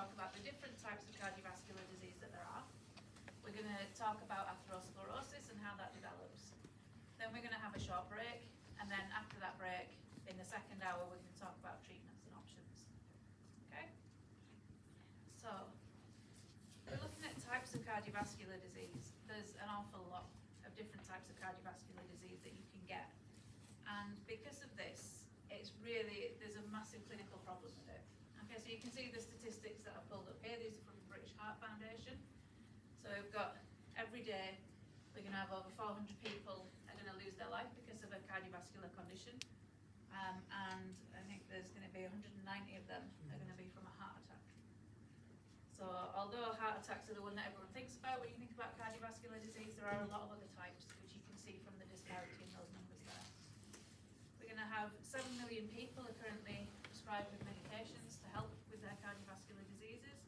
talk about the different types of cardiovascular disease that there are. We're going to talk about atherosclerosis and how that develops. Then we're going to have a short break, and then after that break, in the second hour, we're going to talk about treatments and options. Okay? So, we're looking at types of cardiovascular disease. There's an awful lot of different types of cardiovascular disease that you can get. And because of this, there's a massive clinical problem with it. Okay, so you can see the statistics that I've pulled up here. These are from the British Heart Foundation. So we've got, every day, we're going to have over 400 people are going to lose their life because of a cardiovascular condition. And I think there's going to be 190 of them are going to be from a heart attack. So although heart attacks are the one that everyone thinks about when you think about cardiovascular disease, there are a lot of other types, which you can see from the disparity in those numbers there. We're going to have 7 million people are currently prescribed with medications to help with their cardiovascular diseases.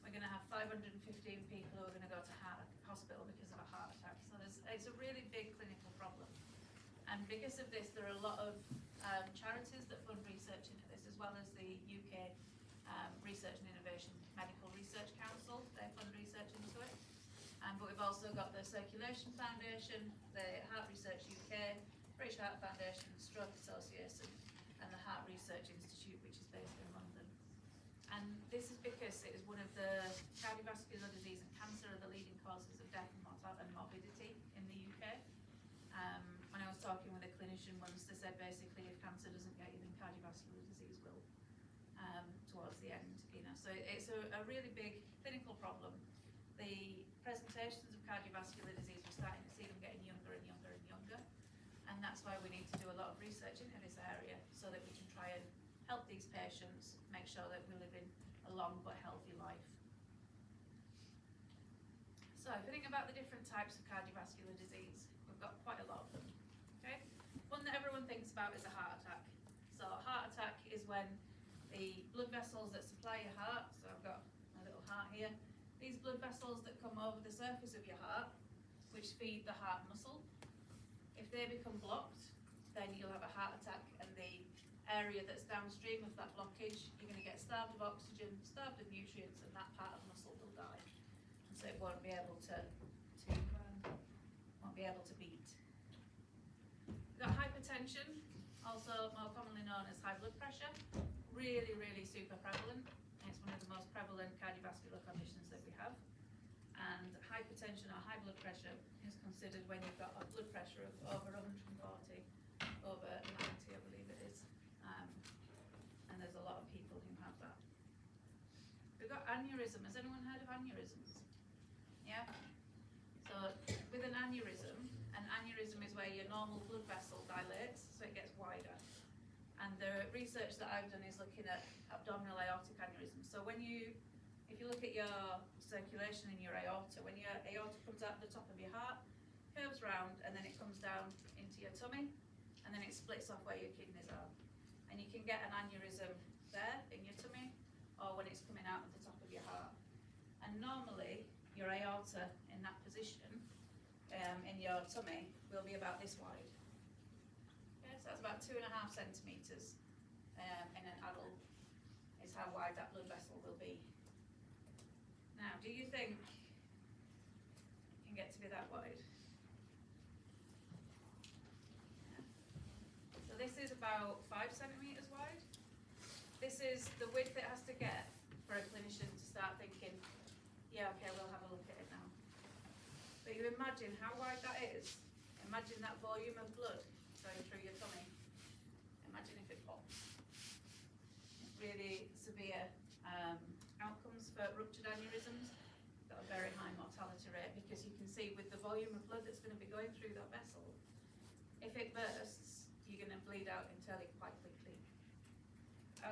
We're going to have 515 people who are going to go to hospital because of a heart attack. So it's a really big clinical problem. And because of this, there are a lot of charities that fund research into this, as well as the UK Research and Innovation Medical Research Council. They fund research into it. But we've also got the Circulation Foundation, the Heart Research UK, British Heart Foundation, Stroke Association, and the Heart Research Institute, which is based in London. And this is because it is one of the cardiovascular disease and cancer are the leading causes of death and morbidity in the UK. When I was talking with a clinician once, they said basically if cancer doesn't get you, then cardiovascular disease will towards the end. So it's a really big clinical problem. The presentations of cardiovascular disease, we're starting to see them getting younger and younger and younger. And that's why we need to do a lot of research into this area so that we can try and help these patients, make sure that we're living a long but healthy life. So if we think about the different types of cardiovascular disease, we've got quite a lot of them. Okay? One that everyone thinks about is a heart attack. So a heart attack is when the blood vessels that supply your heart, so I've got my little heart here, these blood vessels that come over the surface of your heart, which feed the heart muscle, if they become blocked, then you'll have a heart attack, and the area that's downstream of that blockage, you're going to get starved of oxygen, starved of nutrients, and that part of muscle will die. And so it won't be able to beat. We've got hypertension, also more commonly known as high blood pressure. Really, really super prevalent. It's one of the most prevalent cardiovascular conditions that we have. And hypertension or high blood pressure is considered when you've got a blood pressure of over 140 over 90, I believe it is. And there's a lot of people who have that. We've got aneurysm. Has anyone heard of aneurysms? Yeah? So with an aneurysm is where your normal blood vessel dilates, so it gets wider. And the research that I've done is looking at abdominal aortic aneurysm. So if you look at your circulation in your aorta, when your aorta comes out the top of your heart, curves round, and then it comes down into your tummy, and then it splits off where your kidneys are. And you can get an aneurysm there in your tummy, or when it's coming out of the top of your heart. And normally, your aorta in that position, in your tummy, will be about this wide. Okay, so that's about 2.5 centimetres in an adult, is how wide that blood vessel will be. Now, do you think it can get to be that wide? So this is about 5 centimetres wide. This is the width it has to get for a clinician to start thinking, yeah, okay, we'll have a look at it now. But you imagine how wide that is. Imagine that volume of blood going through your tummy. Imagine if it pops. Really severe outcomes for ruptured aneurysms. Got a very high mortality rate because you can see with the volume of blood that's going to be going through that vessel, if it bursts, you're going to bleed out internally quite quickly.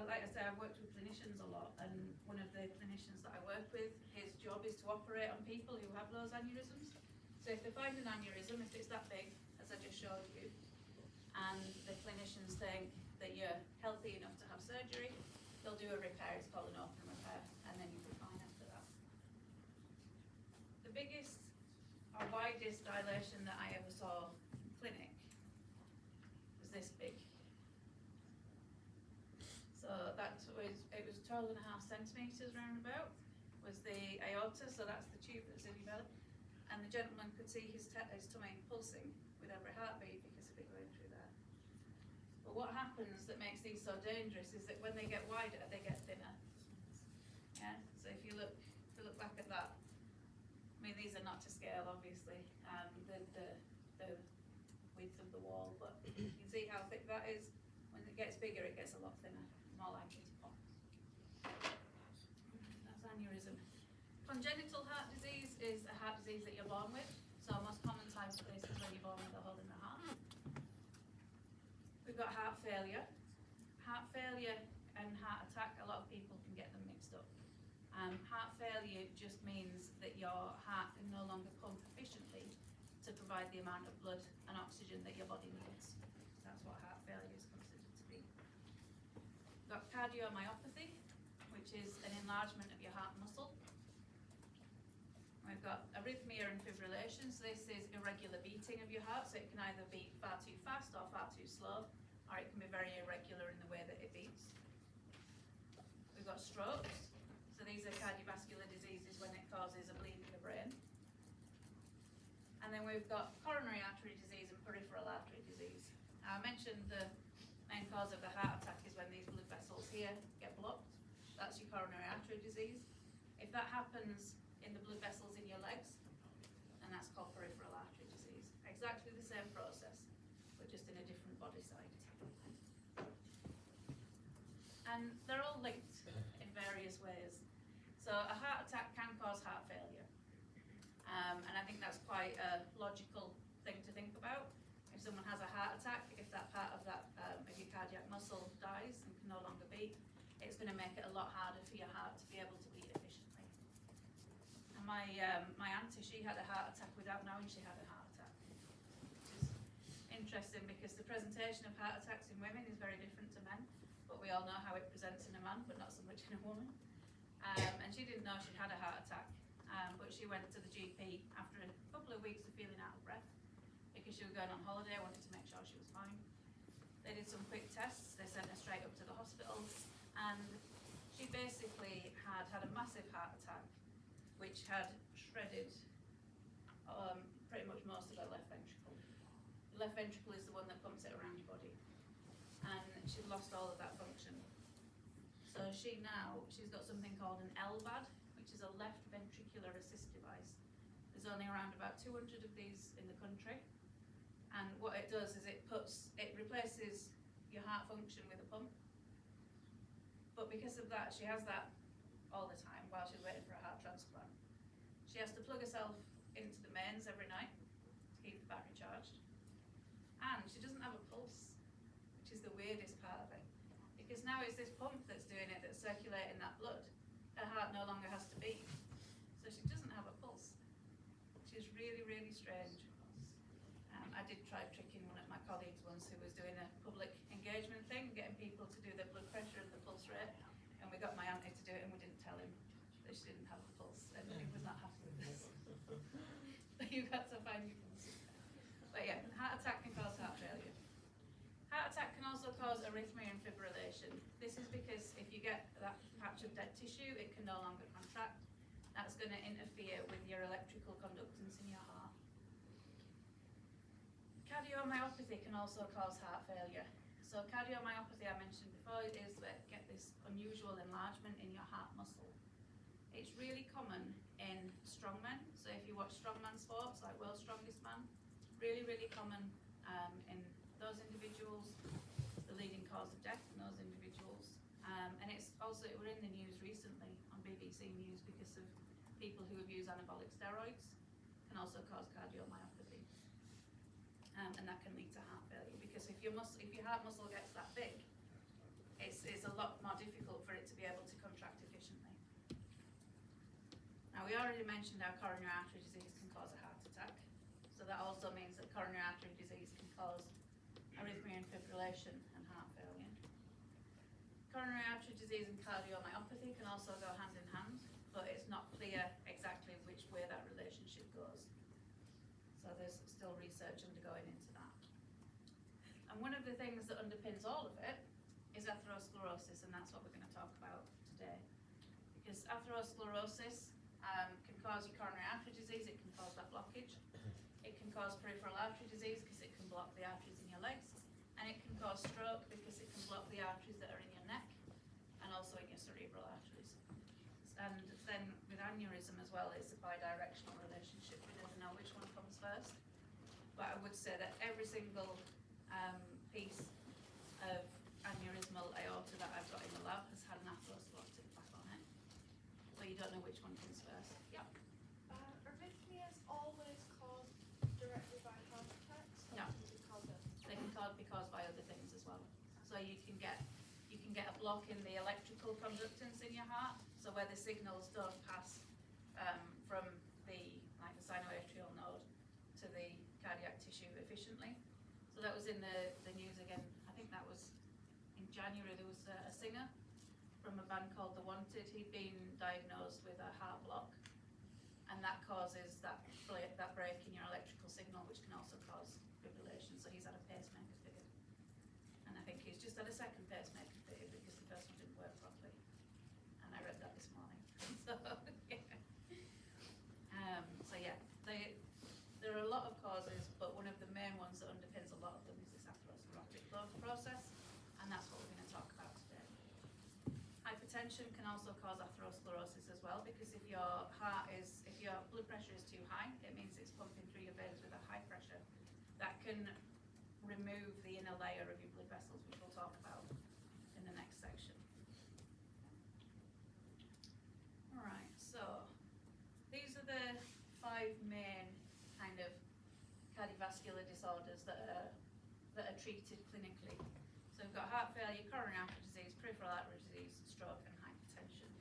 Like I say, I've worked with clinicians a lot, and one of the clinicians that I work with, his job is to operate on people who have those aneurysms. So if they find an aneurysm, if it's that big, as I just showed you, and the clinicians think that you're healthy enough to have surgery, they'll do a repair. It's called an open repair, and then you'll be fine after that. The biggest or widest dilation that I ever saw in clinic was this big. So it was 12 12.5 centimetres round about was the aorta, so that's the tube that's in your belly. And the gentleman could see his tummy pulsing with every heartbeat because of it going through there. But what happens that makes these so dangerous is that when they get wider, they get thinner. Yeah. So if you look back at that, I mean these are not to scale, obviously. The width of the wall, but you can see how thick that is. When it gets bigger, it gets a lot thinner, more likely to pop. That's aneurysm. Congenital heart disease is a heart disease that you're born with. So most common type of this is when you're born with a hole in the heart. We've got heart failure. Heart failure and heart attack, a lot of people can get them mixed up. Heart failure just means that your heart can no longer pump efficiently to provide the amount of blood and oxygen that your body needs. That's what heart failure is considered to be. We've got cardiomyopathy, which is an enlargement of your heart muscle. We've got arrhythmia and fibrillation, so this is irregular beating of your heart, so it can either beat far too fast or far too slow, or it can be very irregular in the way that it beats. We've got strokes, so these are cardiovascular diseases when it causes a bleed in the brain. And then we've got coronary artery disease and peripheral artery disease. I mentioned the main cause of the heart attack is when these blood vessels here get blocked. That's your coronary artery disease. If that happens in the blood vessels in your legs, and that's called peripheral artery disease. Exactly the same process, but just in a different body site. And they're all linked in various ways. So a heart attack can cause heart failure. And I think that's quite a logical thing to think about. If someone has a heart attack, if that part of that of your cardiac muscle dies and can no longer beat, it's going to make it a lot harder for your heart to be able to beat efficiently. And my auntie, she had a heart attack without knowing she had a heart attack, which is interesting because the presentation of heart attacks in women is very different to men, but we all know how it presents in a man, but not so much in a woman. And she didn't know she'd had a heart attack. But she went to the GP after a couple of weeks of feeling out of breath because she was going on holiday, wanted to make sure she was fine. They did some quick tests, they sent her straight up to the hospital, and she basically had a massive heart attack which had shredded pretty much most of her left ventricle. The left ventricle is the one that pumps it around your body, and she'd lost all of that function. So she's got something called an LVAD, which is a left ventricular assist device. There's only around about 200 of these in the country, and what it does is it replaces your heart function with a pump. But because of that, she has that all the time while she's waiting for a heart transplant. She has to plug herself into the mains every night to keep the battery charged, and she doesn't have a pulse, which is the weirdest part of it, because now it's this pump that's doing it, that's circulating that blood. Her heart no longer has to beat, so she doesn't have a pulse, which is really, really strange. I did try tricking one of my colleagues once who was doing a public engagement thing, getting people to do their blood pressure and the pulse rate, and we got my auntie to do it and we didn't tell him that she didn't have a pulse, and he was not happy with this. You've got to find your pulse. But yeah, heart attack can cause heart failure. Heart attack can also cause arrhythmia and fibrillation. This is because if you get that patch of dead tissue, it can no longer contract. That's going to interfere with your electrical conductance in your heart. Cardiomyopathy can also cause heart failure. So cardiomyopathy, I mentioned before, is that you get this unusual enlargement in your heart muscle. It's really common in strongmen. So if you watch strongman sports, like World's Strongest Man, really, really common in those individuals, the leading cause of death in those individuals. And it's also, we're in the news recently on BBC News because of people who have used anabolic steroids can also cause cardiomyopathy. And that can lead to heart failure because if your heart muscle gets that big, it's a lot more difficult for it to be able to contract efficiently. Now we already mentioned how coronary artery disease can cause a heart attack. So that also means that coronary artery disease can cause arrhythmia and fibrillation and heart failure. Coronary artery disease and cardiomyopathy can also go hand in hand, but it's not clear exactly which way that relationship goes. So there's still research undergoing into that. And one of the things that underpins all of it is atherosclerosis, and that's what we're going to talk about today. because atherosclerosis can cause your coronary artery disease, it can cause that blockage. It can cause peripheral artery disease because it can block the arteries in your legs. And it can cause stroke because it can block the arteries that are in your neck and also in your cerebral arteries. And then with aneurysm as well, it's a bidirectional relationship. We never know which one comes first. But I would say that every single piece of aneurysmal aorta that I've got in the lab has had an atherosclerotic plaque on it. So you don't know which one comes first. Yeah. Arrhythmias always caused directly by heart attacks? No. They can be caused by other things as well. So you can get a block in the electrical conductance in your heart, so where the signals don't pass from the sinoatrial node to the cardiac tissue efficiently. So that was in the news again. I think that was in January. There was a singer from a band called The Wanted. He'd been diagnosed with a heart block, and that causes that break in your electrical signal, which can also cause fibrillation. So he's had a pacemaker fitted, and I think he's just had a second pacemaker fitted because the first one didn't work properly. And I read that this morning. So yeah, there are a lot of causes, but one of the main ones that underpins a lot of them is this atherosclerotic process, and that's what we're going to talk about today. Hypertension can also cause atherosclerosis as well, because if your blood pressure is too high, it means it's pumping through your veins with a high pressure. That can remove the inner layer of your blood vessels, which we'll talk about in the next section. Alright, so these are the 5 main kind of cardiovascular disorders that are treated clinically. So we've got heart failure, coronary artery disease, peripheral artery disease, stroke and hypertension.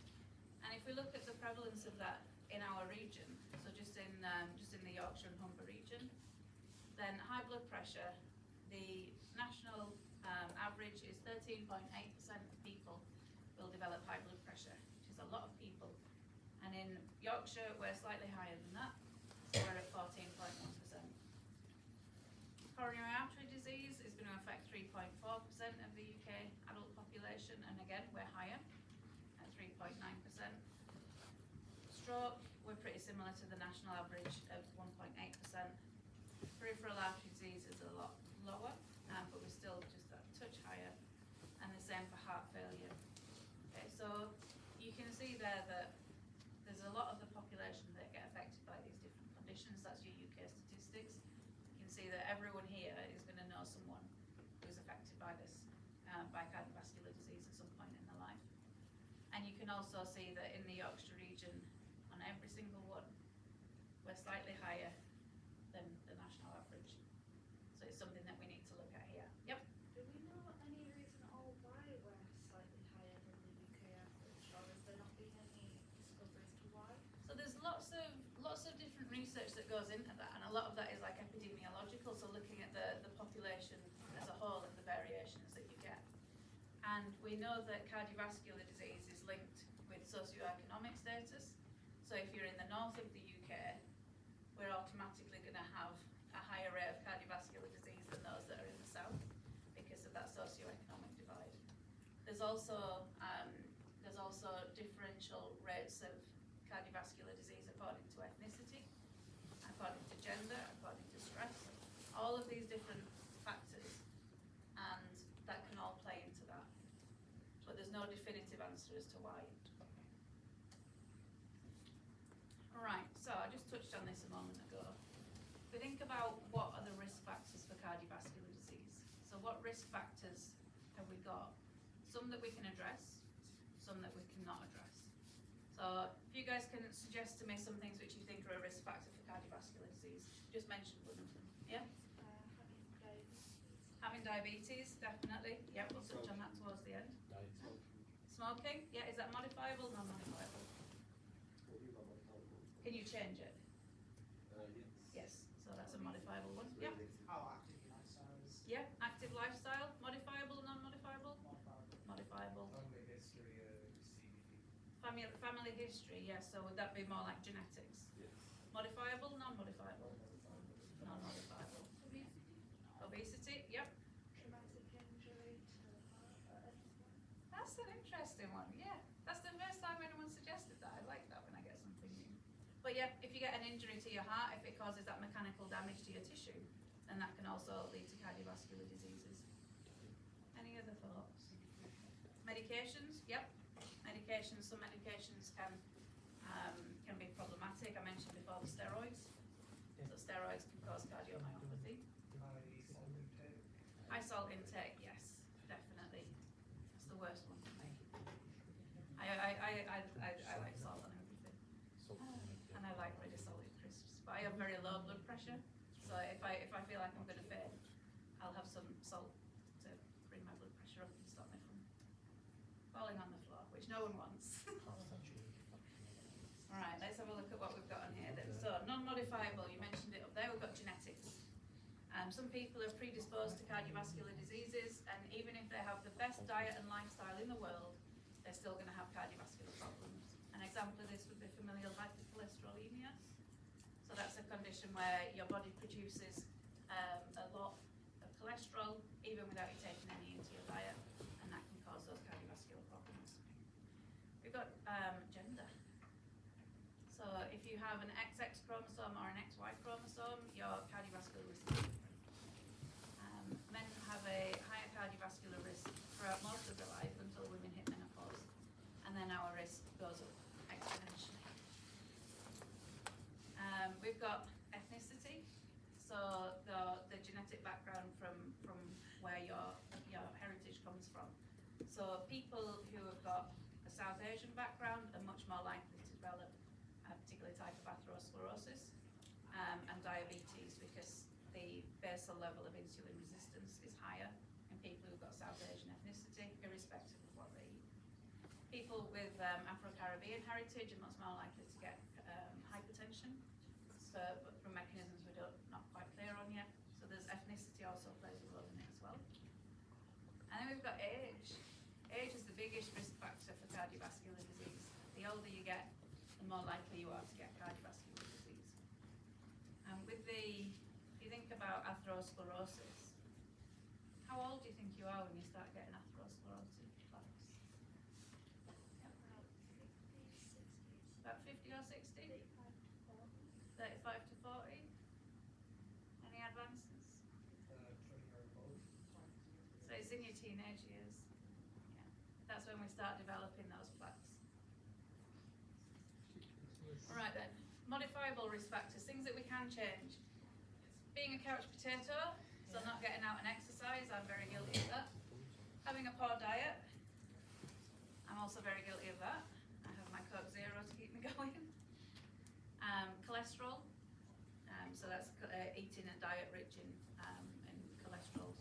And if we look at the prevalence of that in our region, so just in the Yorkshire and Humber region, then high blood pressure, the national average is 13.8% of people will develop high blood pressure, which is a lot of people. And in Yorkshire, we're slightly higher than that, so we're at 14.1%. Coronary artery disease is going to affect 3.4% of the UK adult population, and again, we're higher at 3.9%. Stroke, we're pretty similar to the national average of 1.8%. Peripheral artery disease is a lot lower, but we're still just a touch higher, and the same for heart failure. Okay, so you can see there that there's a lot of the population that get affected by these different conditions. That's your UK statistics. You can see that everyone here is going to know someone who's affected by this, by cardiovascular disease at some point in their life. And you can also see that in the Yorkshire region, on every single one, we're slightly higher than the national average. So it's something that we need to look at here. Yep. Do we know any reason at all why we're slightly higher than the UK average, or has there not been any discovery as to why? So there's lots of different research that goes into that, and a lot of that is like epidemiological, so looking at the population as a whole and the variations that you get. And we know that cardiovascular disease is linked with socioeconomic status. So if you're in the north of the UK, we're automatically going to have a higher rate of cardiovascular disease than those that are in the south because of that socioeconomic divide. There's also differential rates of cardiovascular disease according to ethnicity, according to gender, according to stress, all of these different factors, and that can all play into that. But there's no definitive answer as to why. Right, so I just touched on this a moment ago. If we think about what are the risk factors for cardiovascular disease, so what risk factors have we got? Some that we can address, some that we cannot address. So if you guys can suggest to me some things which you think are a risk factor for cardiovascular disease, just mention one of them. Yeah? Having diabetes. Having diabetes, definitely. Yeah, we'll touch on that towards the end. Smoking, yeah, is that modifiable, non-modifiable? Can you change it? Yes, so that's a modifiable one. Yeah. Active lifestyles. Yeah, active lifestyle, modifiable, non-modifiable? Modifiable. Family history, yes, so would that be more like genetics? Yes. Modifiable, non-modifiable? Non-modifiable. Obesity, yep. Traumatic injury to the heart. That's an interesting one, yeah. That's the first time anyone suggested But yeah, if you get an injury to your heart, if it causes that mechanical damage to your tissue, then that can also lead to cardiovascular diseases. Any other thoughts? Medications, yep. Medications, some medications can be problematic. I mentioned before the steroids. So steroids can cause cardiomyopathy. High salt intake, yes, definitely. That's the worst one for me. I like salt on everything. And I like really solid crisps. But I have very low blood pressure. So if I feel like I'm gonna fail, I'll have some salt to bring my blood pressure up and stop me from falling on the floor, which no one wants. Alright, let's have a look at what we've got on here then. So non-modifiable, you mentioned it up there, we've got genetics. Some people are predisposed to cardiovascular diseases, and even if they have the best diet and lifestyle in the world, they're still going to have cardiovascular problems. An example of this would be familial hypercholesterolemia. So that's a condition where your body produces a lot of cholesterol, even without you taking any into your diet, and that can cause those cardiovascular problems. We've got gender. So if you have an XX chromosome or an XY chromosome, your cardiovascular risk is different. Men have a higher cardiovascular risk throughout most of their life until women hit menopause, and then our risk goes up exponentially. We've got ethnicity, so the genetic background from where your heritage comes from. So people who have got a South Asian background are much more likely to develop a particular type of atherosclerosis and diabetes, because the basal level of insulin resistance is higher in people who've got South Asian ethnicity, irrespective of what they eat. People with Afro-Caribbean heritage are much more likely to get hypertension, but from mechanisms we're not quite clear on yet. So there's ethnicity also plays a role in it as well. And then we've got age. Age is the biggest risk factor for cardiovascular disease. The older you get, the more likely you are to get cardiovascular disease. If you think about atherosclerosis, how old do you think you are when you start getting atherosclerotic plaques? About 50 or 60? 35 to 40? Any advances? So it's in your teenage years. Yeah. That's when we start developing those plaques. Alright then, modifiable risk factors, things that we can change. Being a couch potato, so not getting out and exercise, I'm very guilty of that. Having a poor diet, I'm also very guilty of that. I have my Coke Zero to keep me going. Cholesterol, so that's eating a diet rich in cholesterol.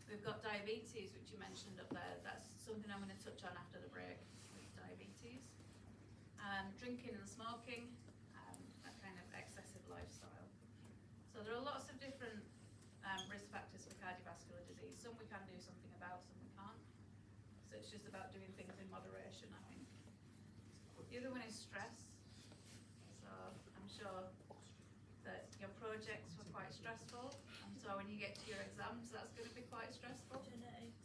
We've got diabetes, which you mentioned up there. That's something I'm going to touch on after the break, with diabetes. Drinking and smoking, that kind of excessive lifestyle. So there are lots of different risk factors for cardiovascular disease. Some we can do something about, some we can't. So it's just about doing things in moderation, I think. The other one is stress. So I'm sure that your projects were quite stressful, and so when you get to your exams, that's going to be quite stressful. Genetics.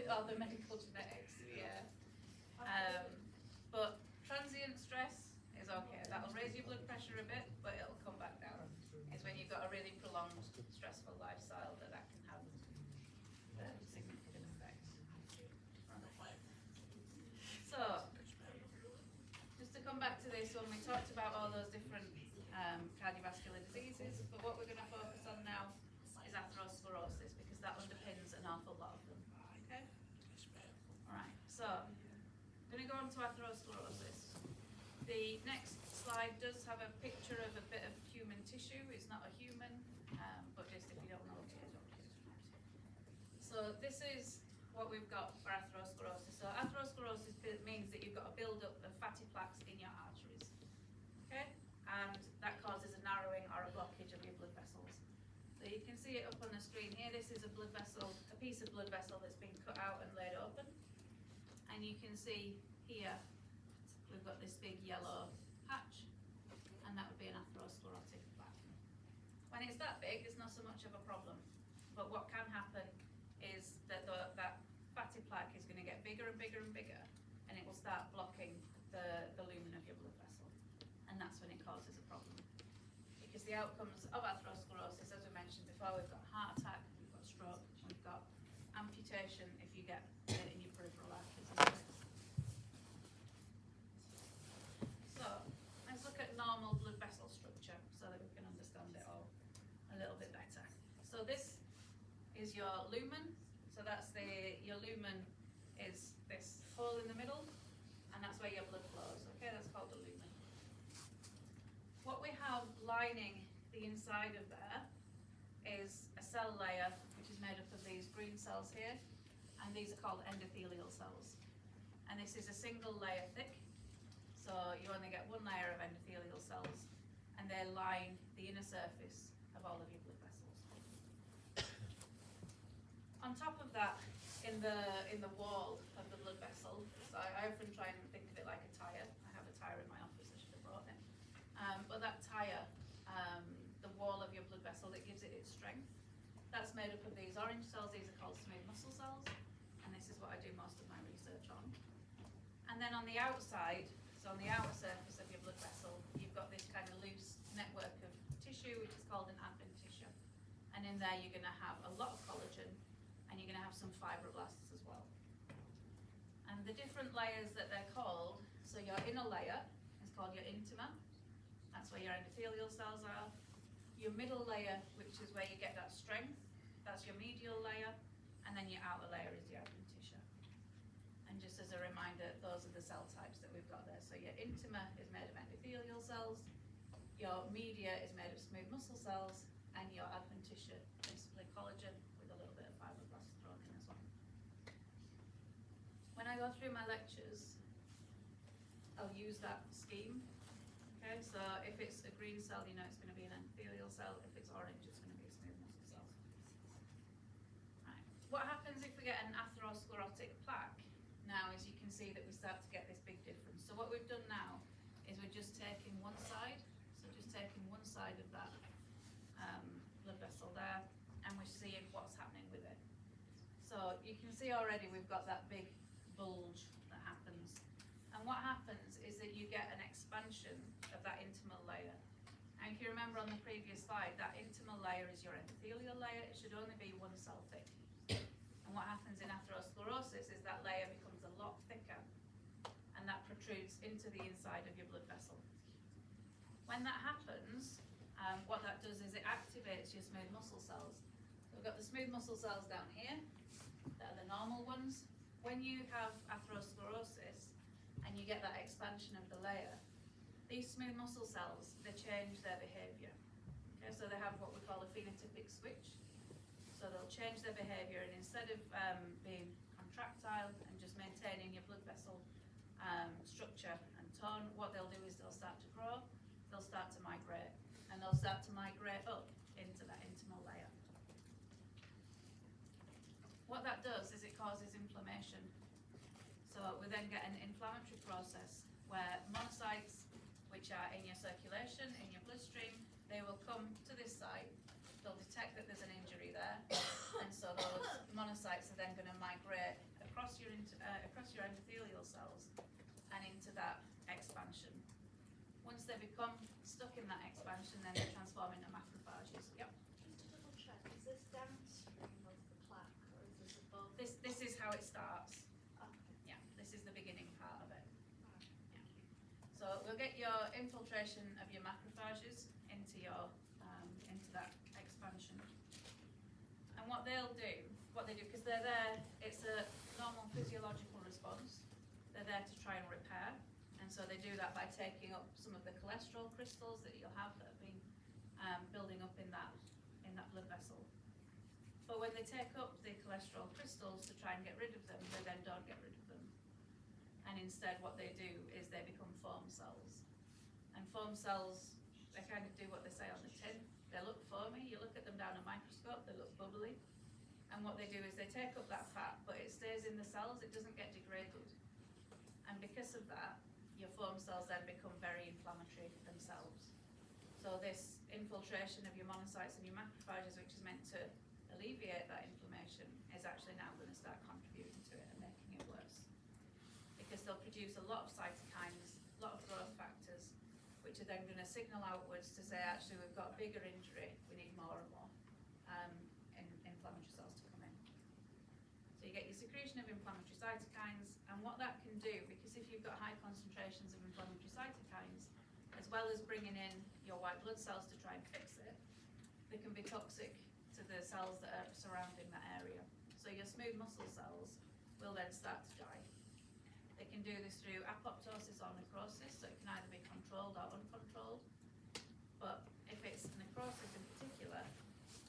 Or the medical genetics, yeah. But transient stress is okay. That'll raise your blood pressure a bit, but it'll come back down. It's when you've got a really prolonged, stressful lifestyle that can have significant effects on the life. So, just to come back to this one, we talked about all those different cardiovascular diseases, but what we're going to focus on now is atherosclerosis, because that underpins an awful lot of them. Okay? Alright, so I'm going to go on to atherosclerosis. The next slide does have a picture of a bit of human tissue. It's not a human, but just if you don't know what it is. So this is what we've got for atherosclerosis. So atherosclerosis means that you've got a build-up of fatty plaques in your arteries. Okay? And that causes a narrowing or a blockage of your blood vessels. So you can see it up on the screen here. This is a blood vessel, a piece of blood vessel that's been cut out and laid open. And you can see here, we've got this big yellow patch, and that would be an atherosclerotic plaque. When it's that big, it's not so much of a problem. But what can happen is that that fatty plaque is going to get bigger and bigger and bigger, and it will start blocking the lumen of your blood vessel. And and that's when it causes a problem. Because the outcomes of atherosclerosis, as we mentioned before, we've got heart attack, we've got stroke, we've got amputation if you get it in your peripheral arteries. So let's look at normal blood vessel structure so that we can understand it all a little bit better. So this is your lumen. So that's your lumen is this hole in the middle, and that's where your blood flows. Okay, that's called the lumen. What we have lining the inside of there is a cell layer which is made up of these green cells here, and these are called endothelial cells. And this is a single layer thick, so you only get one layer of endothelial cells, and they line the inner surface of all of your blood vessels. On top of that, in the wall of the blood vessel, so I often try and think of it like a tyre. I have a tyre in my office, I should have brought it. But that tyre, the wall of your blood vessel that gives it its strength, that's made up of these orange cells. These are called smooth muscle cells, and this is what I do most of my research on. And then on the outside, so on the outer surface of your blood vessel, you've got this kind of loose network of tissue, which is called an adventitia. And in there you're going to have a lot of collagen, and you're going to have some fibroblasts as well. And the different layers that they're called, so your inner layer is called your intima. That's where your endothelial cells are. Your middle layer, which is where you get that strength, that's your medial layer. And then your outer layer is your adventitia. And just as a reminder, those are the cell types that we've got there. So your intima is made of endothelial cells, your media is made of smooth muscle cells, and your adventitia, principally collagen, with a little bit of fibroblasts thrown in as well. When I go through my lectures, I'll use that scheme. Okay, so if it's a green cell, you know it's going to be an endothelial cell. If it's orange, it's going to be a smooth muscle cell. Right. What happens if we get an atherosclerotic plaque? Now, as you can see, that we start to get this big difference. So what we've done now is we're just taking one side, so just taking one side of that blood vessel there, and we're seeing what's happening with it. So you can see already we've got that big bulge that happens. And what happens is that you get an expansion of that intimal layer. And if you remember on the previous slide, that intimal layer is your endothelial layer. It should only be one cell thick. And what happens in atherosclerosis is that layer becomes a lot thicker, and that protrudes into the inside of your blood vessel. When that happens, what that does is it activates your smooth muscle cells. So we've got the smooth muscle cells down here, that are the normal ones. When you have atherosclerosis and you get that expansion of the layer, these smooth muscle cells, they change their behavior. Okay, so they have what we call a phenotypic switch. So they'll change their behavior, and instead of being contractile and just maintaining your blood vessel structure and tone, what they'll do is they'll start to grow, they'll start to migrate, and they'll start to migrate up into that intimal layer. What that does is it causes inflammation. So we then get an inflammatory process where monocytes, which are in your circulation, in your bloodstream, they will come to this site, they'll detect that there's an injury there, and so those monocytes are then going to migrate across your endothelial cells and into that expansion. Once they become stuck in that expansion, then they transform into macrophages. Yep. Just to double check, is this downstream of the plaque, or is this above? This is how it starts. Okay. Yeah, this is the beginning part of it. Yeah. So we'll get your infiltration of your macrophages into into that expansion. And what they do, because they're there, it's a normal physiological response. They're there to try and repair, and so they do that by taking up some of the cholesterol crystals that you'll have that have been building up in that blood vessel. But when they take up the cholesterol crystals to try and get rid of them, they then don't get rid of them. And instead what they do is they become foam cells. And foam cells, they kind of do what they say on the tin. They look foamy, you look at them down a microscope, they look bubbly. And what they do is they take up that fat, but it stays in the cells, it doesn't get degraded. And because of that, your foam cells then become very inflammatory themselves. So this infiltration of your monocytes and your macrophages, which is meant to alleviate that inflammation, is actually now going to start contributing to it and making it worse. Because they'll produce a lot of cytokines, a lot of growth factors, which are then going to signal outwards to say, actually, we've got a bigger injury, we need more and more inflammatory cells to come in. So you get your secretion of inflammatory cytokines, and what that can do, because if you've got high concentrations of inflammatory cytokines, as well as bringing in your white blood cells to try and fix it, they can be toxic to the cells that are surrounding that area. So your smooth muscle cells will then start to die. They can do this through apoptosis or necrosis, so it can either be controlled or uncontrolled. But if it's necrosis in particular,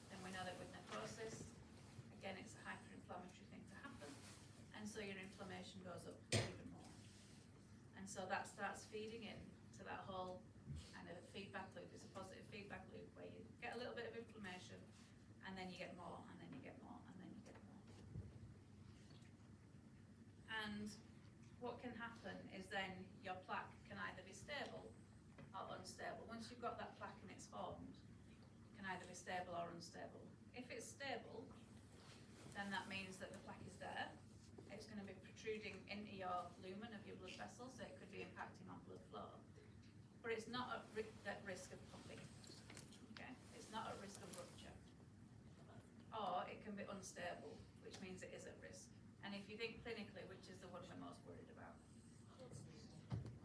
then we know that with necrosis, again, it's a hyperinflammatory thing to happen, and so your inflammation goes up even more. And so that starts feeding in to that whole kind of feedback loop. It's a positive feedback loop where you get a little bit of inflammation, and then you get more, and then you get more, and then you get more. And what can happen is then your plaque can either be stable or unstable. Once you've got that plaque and it's formed, it can either be stable or unstable. If it's stable, then that means that the plaque is there. It's going to be protruding into your lumen of your blood vessel, so it could be impacting on blood flow. But it's not at risk of pumping. Okay? It's not at risk of rupture. Or it can be unstable, which means it is at risk. And if you think clinically, which is the one we're most worried about?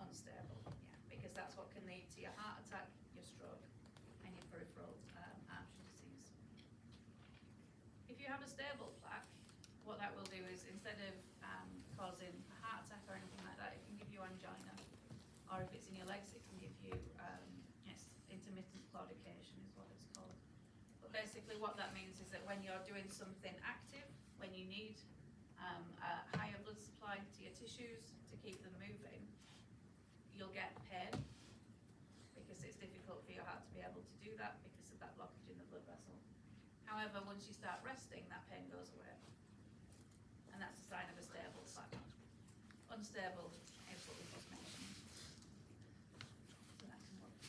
Unstable, yeah, because that's what can lead to your heart attack, your stroke, and your peripheral artery disease. If you have a stable plaque, what that will do is, instead of causing a heart attack or anything like that, it can give you angina, or if it's in your legs, it can give you intermittent claudication is what it's called. But basically what that means is that when you're doing something active, when you need a higher blood supply to your tissues to keep them moving, you'll get pain, because it's difficult for your heart to be able to do that because of that blockage in the blood vessel. However, once you start resting, that pain goes away, and that's a sign of a stable plaque. Unstable is what we just mentioned. So that can work.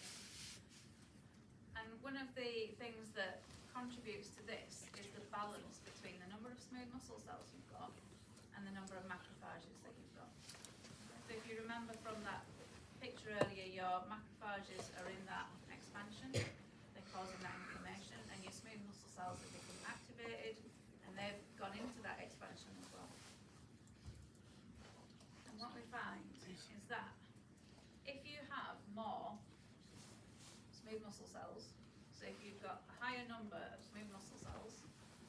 And one of the things that contributes to this is the balance between the number of smooth muscle cells you've got and the number of macrophages that you've got. So if you remember from that picture earlier, your macrophages are in that expansion, they're causing that inflammation, and your smooth muscle cells have become activated and they've gone into that expansion as well. And what we find is that if you have more smooth muscle cells, so if you've got a higher number of smooth muscle cells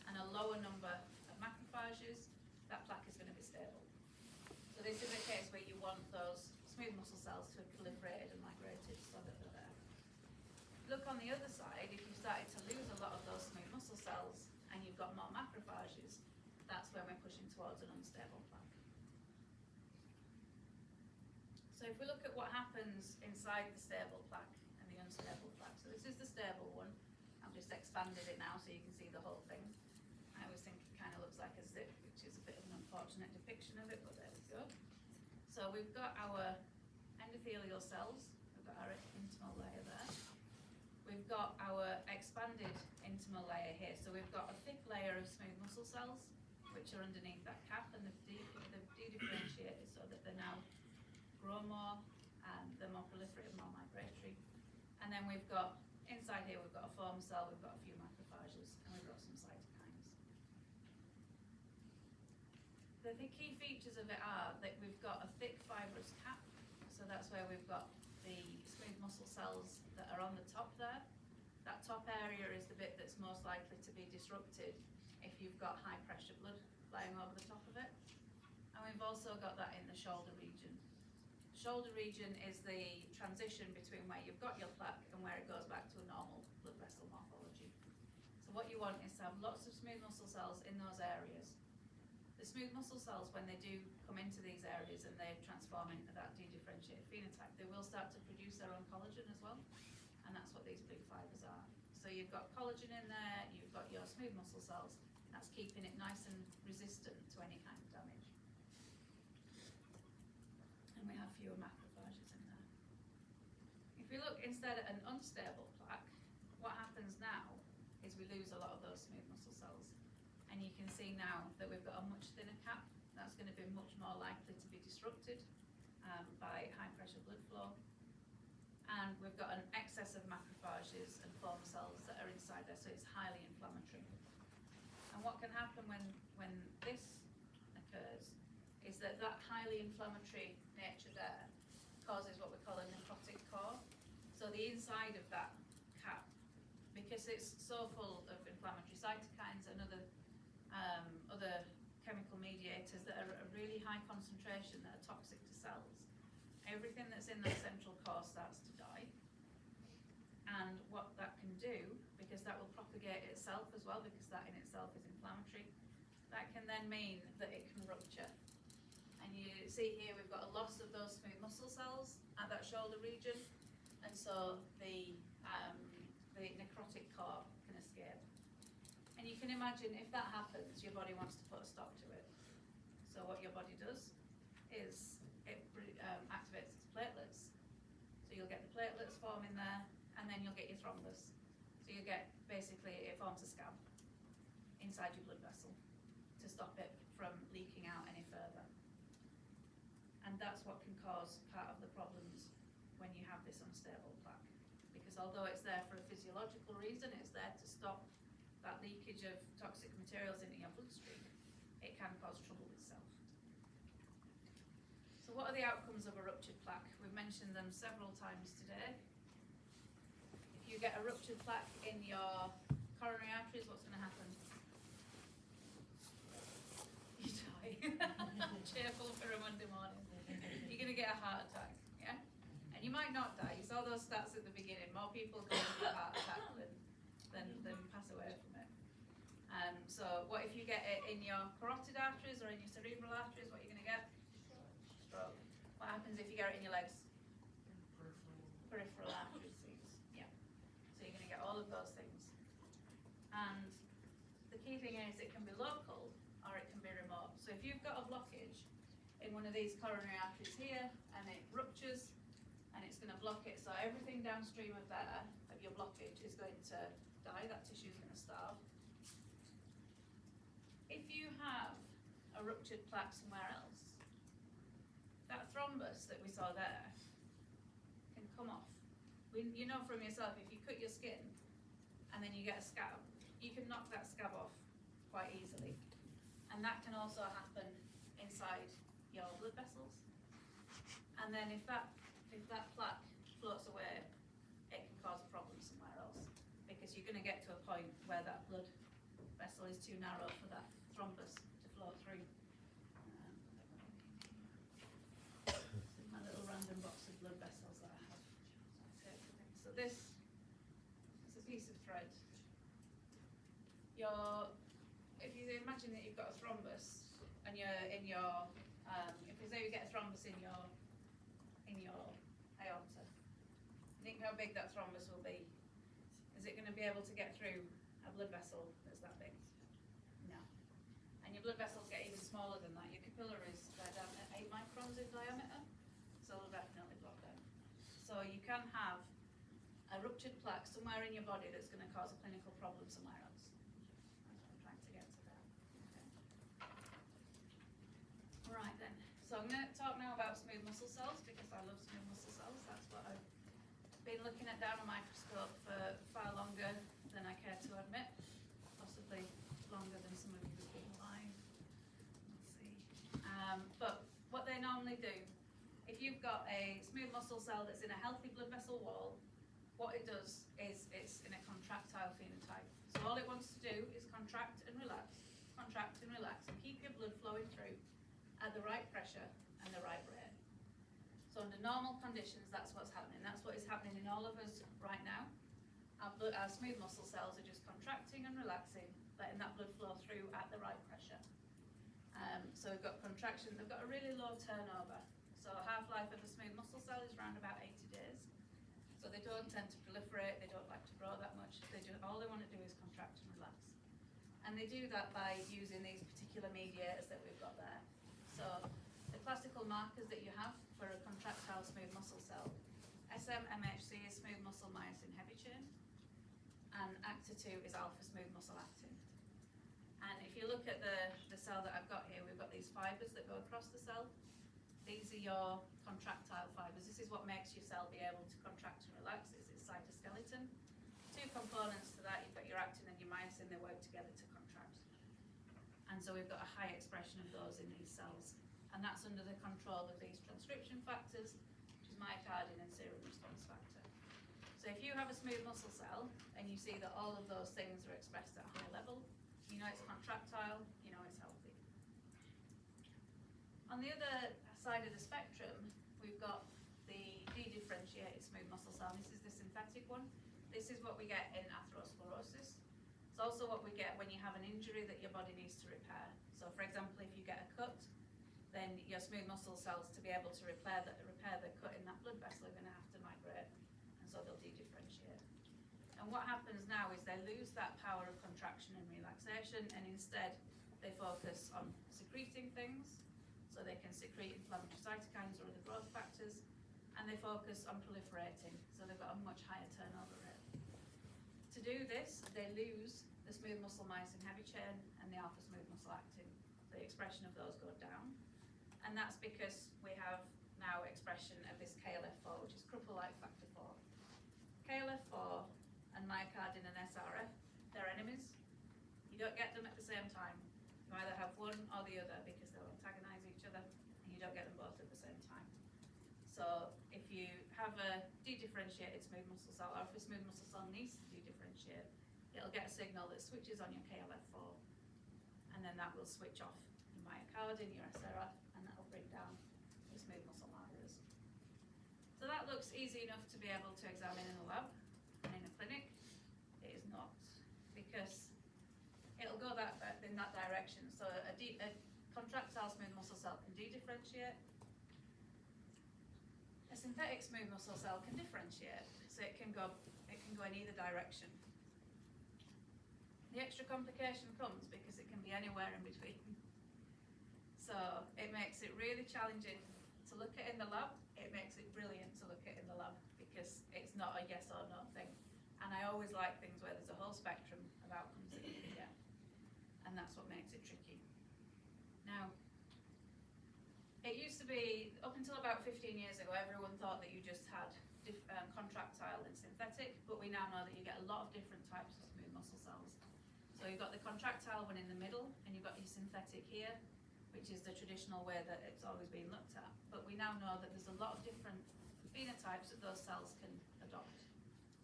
and a lower number of macrophages, that plaque is going to be stable. So this is a case where you want those smooth muscle cells to have proliferated and migrated so that they're there. Look on the other side, if you started to lose a lot of those smooth muscle cells and you've got more macrophages, that's when we're pushing towards an unstable plaque. So if we look at what happens inside the stable plaque and the unstable plaque, so this is the stable one. I've just expanded it now so you can see the whole thing. I always think it kind of looks like a zip, which is a bit of an unfortunate depiction of it, but there we go. So we've got our endothelial cells, we've got our intimal layer there. We've got our expanded intimal layer here. So we've got a thick layer of smooth muscle cells, which are underneath that cap, and they've de-differentiated so that they now grow more, and they're more proliferative, more migratory. And then we've got, inside here, we've got a foam cell, we've got a few macrophages, and we've got some cytokines. The key features of it are that we've got a thick fibrous cap, so that's where we've got the smooth muscle cells that are on the top there. That top area is the bit that's most likely to be disrupted if you've got high pressure blood flying over the top of it. And we've also got that in the shoulder region. The shoulder region is the transition between where you've got your plaque and where it goes back to a normal blood vessel morphology. So what you want is to have lots of smooth muscle cells in those areas. The smooth muscle cells, when they do come into these areas and they transform into that de-differentiated phenotype, they will start to produce their own collagen as well, and that's what these blue fibres are. So you've got collagen in there, you've got your smooth muscle cells, that's keeping it nice and resistant to any kind of damage. And we have fewer macrophages in there. If we look instead at an unstable plaque, what happens now is we lose a lot of those smooth muscle cells. And you can see now that we've got a much thinner cap. That's going to be much more likely to be disrupted by high pressure blood flow. and we've got an excess of macrophages and foam cells that are inside there, so it's highly inflammatory. And what can happen when this occurs is that highly inflammatory nature there causes what we call a necrotic core. So the inside of that cap, because it's so full of inflammatory cytokines and other chemical mediators that are at a really high concentration that are toxic to cells, everything that's in that central core starts to die. And what that can do, because that will propagate itself as well, because that in itself is inflammatory, that can then mean that it can rupture. And you see here we've got a loss of those smooth muscle cells at that shoulder region, and so the necrotic core can escape. And you can imagine if that happens, your body wants to put a stop to it. So what your body does is it activates its platelets. So you'll get the platelets forming there, and then you'll get your thrombus. So you get, basically, it forms a scab inside your blood vessel to stop it from leaking out any further. And that's what can cause part of the problems when you have this unstable plaque. Because although it's there for a physiological reason, it's there to stop that leakage of toxic materials into your bloodstream, it can cause trouble with self. So what are the outcomes of a ruptured plaque? We've mentioned them several times today. If you get a ruptured plaque in your coronary arteries, what's going to happen? You die. Cheerful for a Monday morning. You're going to get a heart attack, yeah? And you might not die. You saw those stats at the beginning. More people go into a heart attack than pass away from it. So what if you get it in your carotid arteries or in your cerebral arteries? What are you going to get? Stroke. What happens if you get it in your legs? Peripheral artery disease. Yeah. So you're going to get all of those things. And the key thing is it can be local or it can be remote. So if you've got a blockage in one of these coronary arteries here and it ruptures and it's going to block it, so everything downstream of there, of your blockage, is going to die, that tissue is going to starve. If you have a ruptured plaque somewhere else, that thrombus that we saw there can come off. You know from yourself, if you cut your skin and then you get a scab, you can knock that scab off quite easily. And that can also happen inside your blood vessels. And then if that plaque floats away, it can cause a problem somewhere else, because you're going to get to a point where that blood vessel is too narrow for that thrombus to flow through. My little random box of blood vessels that I have. So this is a piece of thread. If you imagine that you've got a thrombus and you're in your, if you say you get a thrombus in your aorta, think how big that thrombus will be. Is it going to be able to get through a blood vessel that's that big? No. And your blood vessels get even smaller than that. Your capillaries are down at 8 microns in diameter, so they'll definitely block them. So you can have a ruptured plaque somewhere in your body that's going to cause a clinical problem somewhere else. That's what I'm trying to get to there. Okay. Right then. So I'm going to talk now about smooth muscle cells, because I love smooth muscle cells. That's what I've been looking at down a microscope for far longer than I care to admit, possibly longer than some of you have been alive. Let's see. But what they normally do, if you've got a smooth muscle cell that's in a healthy blood vessel wall, what it does is it's in a contractile phenotype. So all it wants to do is contract and relax, and keep your blood flowing through at the right pressure and the right rate. So under normal conditions, that's what's happening. That's what is happening in all of us right now. Our smooth muscle cells are just contracting and relaxing, letting that blood flow through at the right pressure. So we've got contraction. They've got a really low turnover. So half-life of a smooth muscle cell is around about 80 days. So they don't tend to proliferate. They don't like to grow that much. All they want to do is contract and relax. And they do that by using these particular mediators that we've got there. So the classical markers that you have for a contractile smooth muscle cell, SM-MHC is smooth muscle myosin heavy chain, and ACTA2 is alpha smooth muscle actin. And if you look at the cell that I've got here, we've got these fibers that go across the cell, these are your contractile fibres. This is what makes your cell be able to contract and relax, it's its cytoskeleton. Two components to that, you've got your actin and your myosin, they work together to contract. And so we've got a high expression of those in these cells. And that's under the control of these transcription factors, which is myocardium and serum response factor. So if you have a smooth muscle cell and you see that all of those things are expressed at a high level, you know it's contractile, you know it's healthy. On the other side of the spectrum, we've got the dedifferentiated smooth muscle cell. This is the synthetic one. This is what we get in atherosclerosis. It's also what we get when you have an injury that your body needs to repair. So for example, if you get a cut, then your smooth muscle cells, to be able to repair the cut in that blood vessel, are going to have to migrate, and so they'll dedifferentiate. And what happens now is they lose that power of contraction and relaxation, and instead they focus on secreting things, so they can secrete inflammatory cytokines or other growth factors, and they focus on proliferating, so they've got a much higher turnover rate. To do this, they lose the smooth muscle myosin heavy chain and the alpha smooth muscle actin. The expression of those go down. And that's because we have now expression of this KLF4, which is Kruppel-like factor 4. KLF4 and myocardium and SRF, they're enemies. You don't get them at the same time. You either have one or the other because they'll antagonize each other, and you don't get them both at the same time. So if you have a dedifferentiated smooth muscle cell, or if a smooth muscle cell needs to dedifferentiate, it'll get a signal that switches on your KLF4, and then that will switch off your myocardium, your SRF, and that will bring down your smooth muscle markers. So that looks easy enough to be able to examine in a lab, and in a clinic, it is not, because it'll go in that direction. So a contractile smooth muscle cell can dedifferentiate. A synthetic smooth muscle cell can differentiate, so it can go in either direction. The extra complication comes because it can be anywhere in between. So it makes it really challenging to look at in the lab. It makes it brilliant to look at in the lab because it's not a yes or no thing. And I always like things where there's a whole spectrum of outcomes that you can get. And that's what makes it tricky. Now, it used to be, up until about 15 years ago, everyone thought that you just had contractile and synthetic, but we now know that you get a lot of different types of smooth muscle cells. So you've got the contractile one in the middle, and you've got your synthetic here, which is the traditional way that it's always been looked at. But we now know that there's a lot of different phenotypes that those cells can adopt.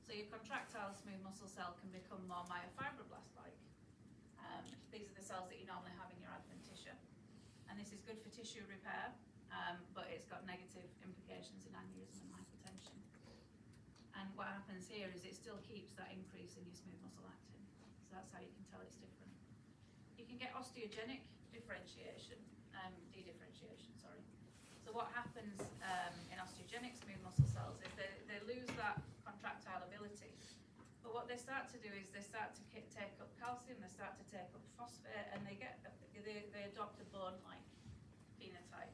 So your contractile smooth muscle cell can become more myofibroblast-like. These are the cells that you normally have in your adventitia. And this is good for tissue repair, but it's got negative implications in aneurysm and hypertension. And what happens here is it still keeps that increase in your smooth muscle actin. So that's how you can tell it's different. You can get osteogenic dedifferentiation. So what happens in osteogenic smooth muscle cells is they lose that contractile ability. But what they start to do is they start to take up calcium, they start to take up phosphate, and they adopt a bone-like phenotype.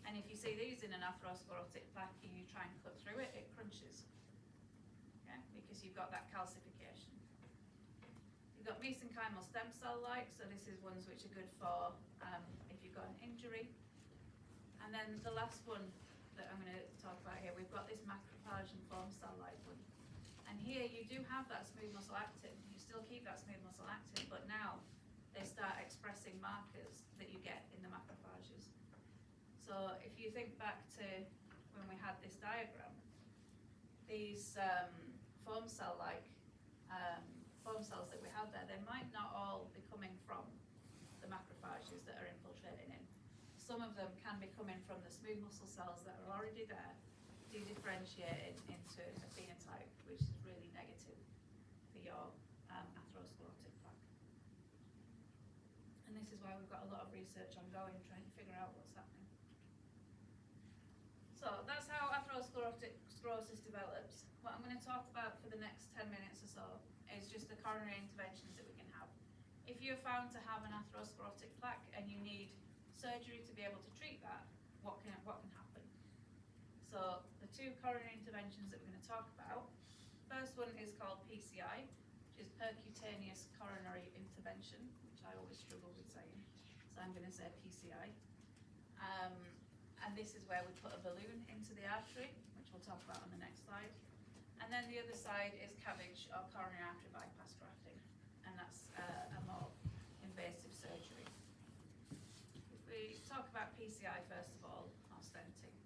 And if you see these in an atherosclerotic plaque and you try and cut through it, it crunches. Okay? Because you've got that calcification. You've got mesenchymal stem cell-like, so this is ones which are good for if you've got an injury. And then the last one that I'm going to talk about here, we've got this macrophage and foam cell-like one. And here you do have that smooth muscle actin. You still keep that smooth muscle actin, but now they start expressing markers that you get in the macrophages. So if you think back to when we had this diagram, these foam cell-like foam cells that we have there, they might not all be coming from the macrophages that are infiltrating in. Some of them can be coming from the smooth muscle cells that are already there, dedifferentiated into a phenotype which is really negative for your atherosclerotic plaque. And this is why we've got a lot of research ongoing trying to figure out what's happening. So that's how atherosclerotic sclerosis develops. What I'm going to talk about for the next 10 minutes or so is just the coronary interventions that we can have. If you're found to have an atherosclerotic plaque and you need surgery to be able to treat that, what can happen? So the two coronary interventions that we're going to talk about, first one is called PCI, which is percutaneous coronary intervention, which I always struggle with saying, so I'm going to say PCI. and this is where we put a balloon into the artery, which we'll talk about on the next slide. And then the other side is CABG, or coronary artery bypass grafting, and that's a more invasive surgery. If we talk about PCI first of all, or stenting,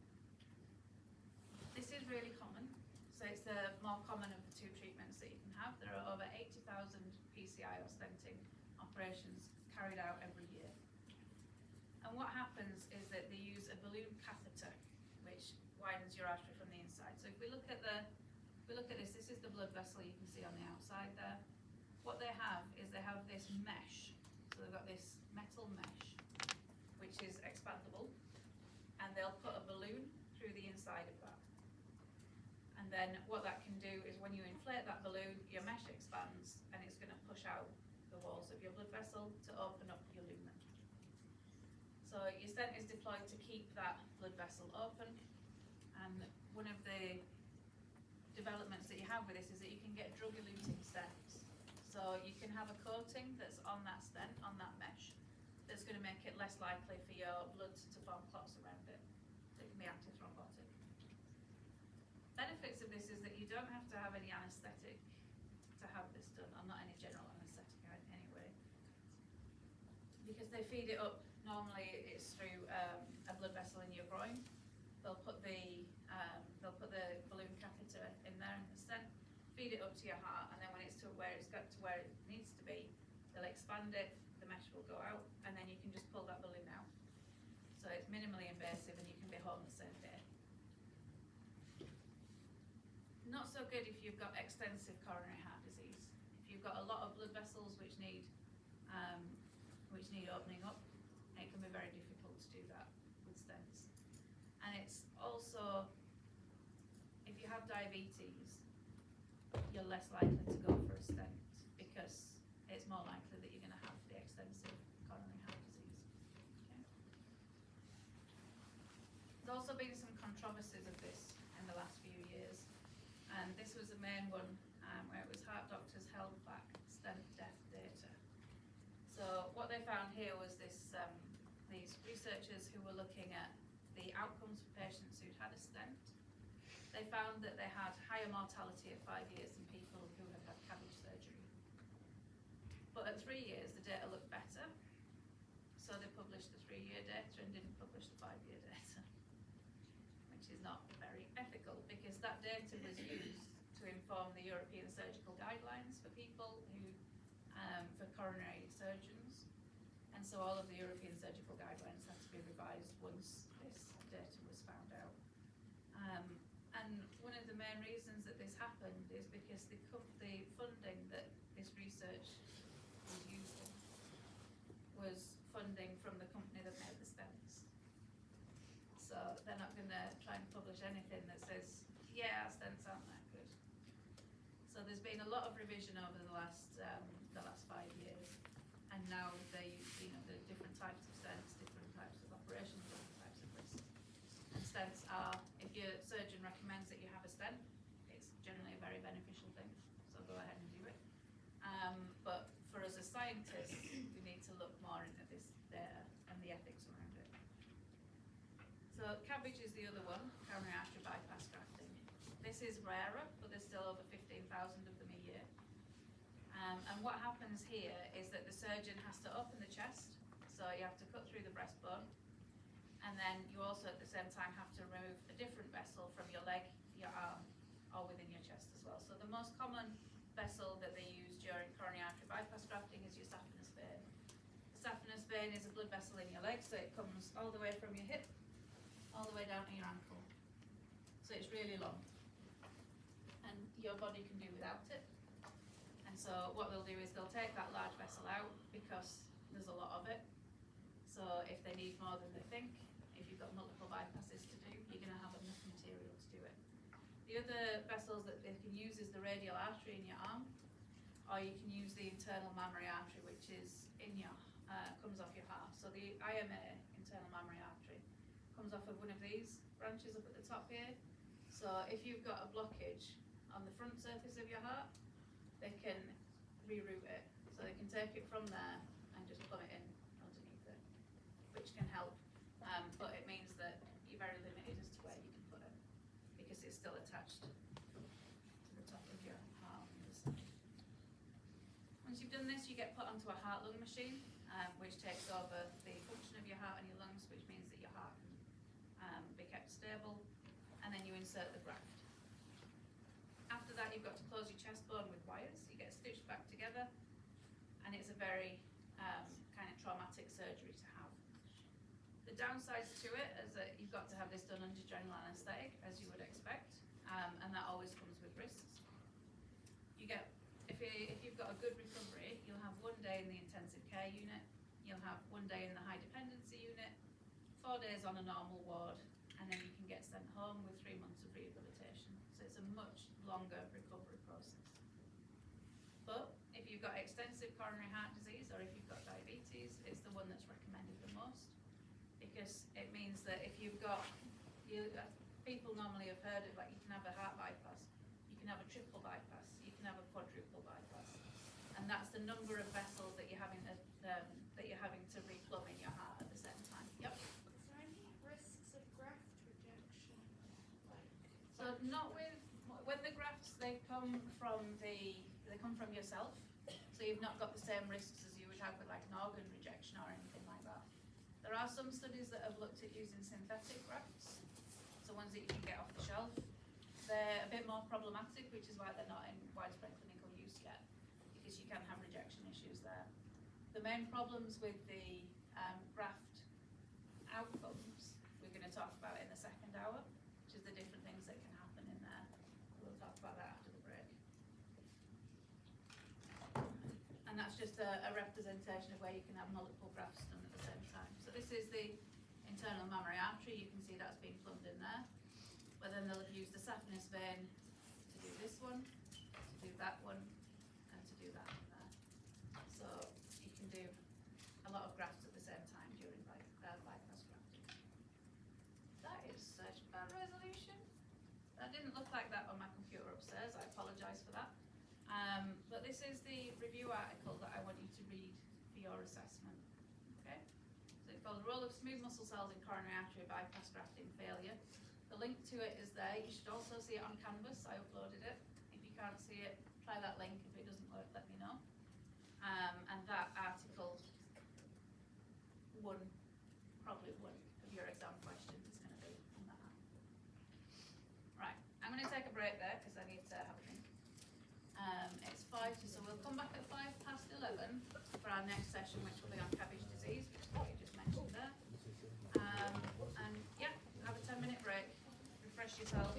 this is really common. So it's the more common of the two treatments that you can have. There are over 80,000 PCI or stenting operations carried out every year. And what happens is that they use a balloon catheter, which widens your artery from the inside. So if we look at this is the blood vessel you can see on the outside there. What they have is they have this mesh. So they've got this metal mesh, which is expandable, and they'll put a balloon through the inside of that. And then what that can do is when you inflate that balloon, your mesh expands, and it's going to push out the walls of your blood vessel to open up your lumen. So your stent is deployed to keep that blood vessel open, and one of the developments that you have with this is that you can get drug-eluting stents. So you can have a coating that's on that stent, on that mesh, that's going to make it less likely for your blood to form clots around it. So it can be active thrombotic. Benefits of this is that you don't have to have any anaesthetic to have this done, or not any general anaesthetic anyway, because they feed it up. Normally it's through a blood vessel in your groin. They'll put the balloon catheter in there in the stent, feed it up to your heart, and then when it's got to where it needs to be, they'll expand it, the mesh will go out, and then you can just pull that balloon out. So it's minimally invasive, and you can be home the same day. Not so good if you've got extensive coronary heart disease. If you've got a lot of blood vessels which need opening up, it can be very difficult to do that with stents. And it's also, if you have diabetes, you're less likely to go for a stent because it's more likely that you're going to have the extensive coronary heart disease. Okay. There's also been some controversies of this in the last few years, and this was the main one where it was heart doctors held back stent death data. So what they found here was these researchers who were looking at the outcomes for patients who'd had a stent. They found that they had higher mortality at 5 years than people who had had CABG surgery. But at 3 years, the data looked better. So they published the 3-year data and didn't publish the 5-year data, which is not very ethical because that data was used to inform the European surgical guidelines for people who, for coronary surgeons. And so all of the European surgical guidelines had to be revised once this data was found out. And one of the main reasons that this happened is because the funding that this research was using was funding from the company that made the stents. So they're not going to try and publish anything that says, yeah, our stents aren't that good. So there's been a lot of revision over the last 5 years, and now the different types of stents, different types of operations, different types of risks. And stents are, if your surgeon recommends that you have a stent, it's generally a very beneficial thing, so go ahead and do it. But for us as scientists, we need to look more into this data and the ethics around it. So CABG is the other one, coronary artery bypass grafting. This is rarer, but there's still over 15,000 of them a year. And what happens here is that the surgeon has to open the chest, so you have to cut through the breastbone, and then you also at the same time have to remove a different vessel from your leg, your arm, or within your chest as well. So the most common vessel that they use during coronary artery bypass grafting is your saphenous vein. The saphenous vein is a blood vessel in your leg, so it comes all the way from your hip, all the way down to your ankle. So it's really long, and your body can do without it. And so what they'll do is they'll take that large vessel out because there's a lot of it. So if they need more than they think, if you've got multiple bypasses to do, you're going to have enough material to do it. The other vessels that they can use is the radial artery in your arm, or you can use the internal mammary artery, which is in your, comes off your heart. So the IMA, internal mammary artery, comes off of one of these branches up at the top here. So if you've got a blockage on the front surface of your heart, they can reroute it. So they can take it from there and just plumb it in underneath it, which can help. But it means that very limited as to where you can put it, because it's still attached to the top of your heart on the other side. Once you've done this, you get put onto a heart-lung machine, which takes over the function of your heart and your lungs, which means that your heart can be kept stable, and then you insert the graft. After that, you've got to close your chest bone with wires. You get stitched back together, and it's a very kind of traumatic surgery to have. The downsides to it is that you've got to have this done under general anaesthetic, as you would expect, and that always comes with risks. You get, if you've got a good recovery, you'll have 1 day in the intensive care unit, you'll have 1 day in the high dependency unit, 4 days on a normal ward, and then you can get sent home with 3 months of rehabilitation. So it's a much longer recovery process. But if you've got extensive coronary heart disease, or if you've got diabetes, it's the one that's recommended the most, because it means that if you've got, people normally have heard of, like, you can have a heart bypass, you can have a triple bypass, you can have a quadruple bypass, and that's the number of vessels that you're having to replumb in your heart at the same time. Yep. Is there any risks of graft rejection? So not when the grafts, they come from yourself, so you've not got the same risks as you would have with like an organ rejection or anything like that. There are some studies that have looked at using synthetic grafts, so ones that you can get off the shelf. They're a bit more problematic, which is why they're not in widespread clinical use yet, because you can have rejection issues there. The main problems with the graft outcomes we're going to talk about in the second hour, which is the different things that can happen in there. We'll talk about that after the break. And that's just a representation of where you can have multiple grafts done at the same time. So this is the internal mammary artery. You can see that's been plumbed in there. But then they'll have used the saphenous vein to do this one, to do that one, and to do that one there. So you can do a lot of grafts at the same time during bypass grafting. That is such bad resolution. That didn't look like that on my computer upstairs. I apologise for that. But this is the review article that I want you to read for your assessment. Okay? So it's called The Role of Smooth Muscle Cells in Coronary Artery Bypass Grafting Failure. The link to it is there. You should also see it on Canvas. I uploaded it. If you can't see it, try that link. If it doesn't work, let me know. And that article probably one of your exam questions is going to be on that. Right, I'm going to take a break there because I need to have a drink. It's 5, so we'll come back at 11 for our next session, which will be on cabbage disease, which is what you just mentioned there. And yeah, have a 10-minute break, refresh yourselves.